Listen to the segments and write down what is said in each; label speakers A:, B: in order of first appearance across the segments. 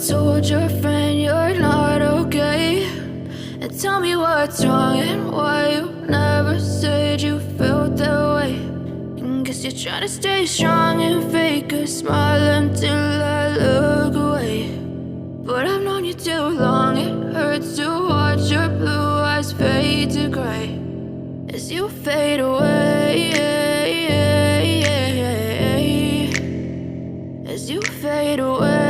A: told your friend you're not okay? And tell me what's wrong and why you never said you felt that way. And guess you're trying to stay strong and fake a smile until I look away. But I've known you too long, it hurts to watch your blue eyes fade to gray as you fade away, as you fade away.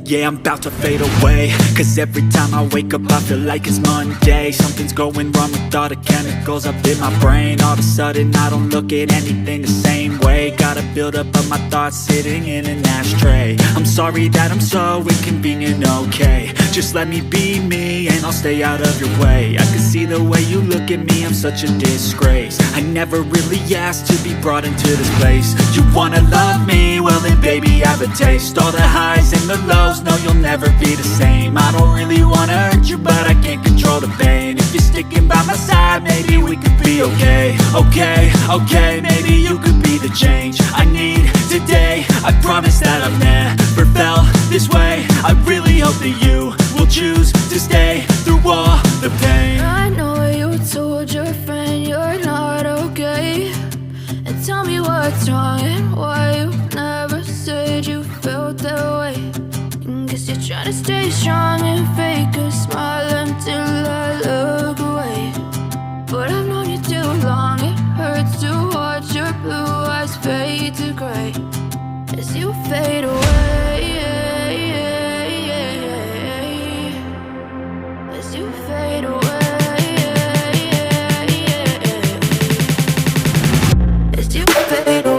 B: Yeah, I'm about to fade away, cause every time I wake up I feel like it's Monday. Something's going wrong with all the chemicals up in my brain. All of a sudden I don't look at anything the same way. Got a build-up of my thoughts sitting in an ashtray. I'm sorry that I'm so inconvenient, okay? Just let me be me and I'll stay out of your way. I can see the way you look at me, I'm such a disgrace. I never really asked to be brought into this place. You wanna love me? Well then baby I have a taste. All the highs and the lows, no, you'll never be the same. I don't really wanna hurt you, but I can't control the pain. If you're sticking by my side, maybe we could be okay. Okay, maybe you could be the change I need today. I promise that I've never felt this way. I really hope that you will choose to stay through all the pain.
A: I know you told your friend you're not okay. And tell me what's wrong and why you never said you felt that way. Guess you're trying to stay strong and fake a smile until I look away. But I've known you too long, it hurts to watch your blue eyes fade to gray as you fade away, as you fade away, as you fade away.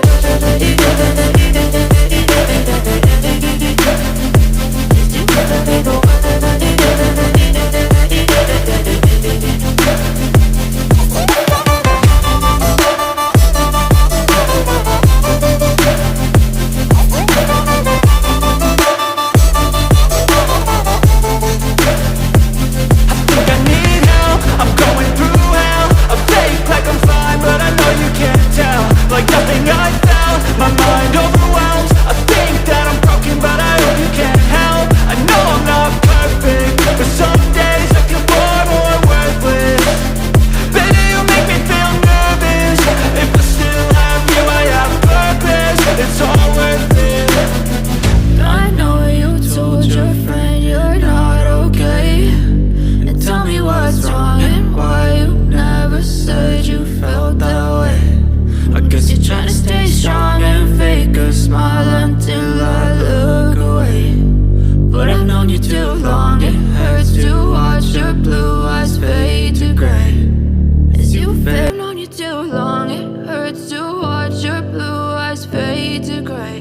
A: Too long, it hurts to watch your blue eyes fade to gray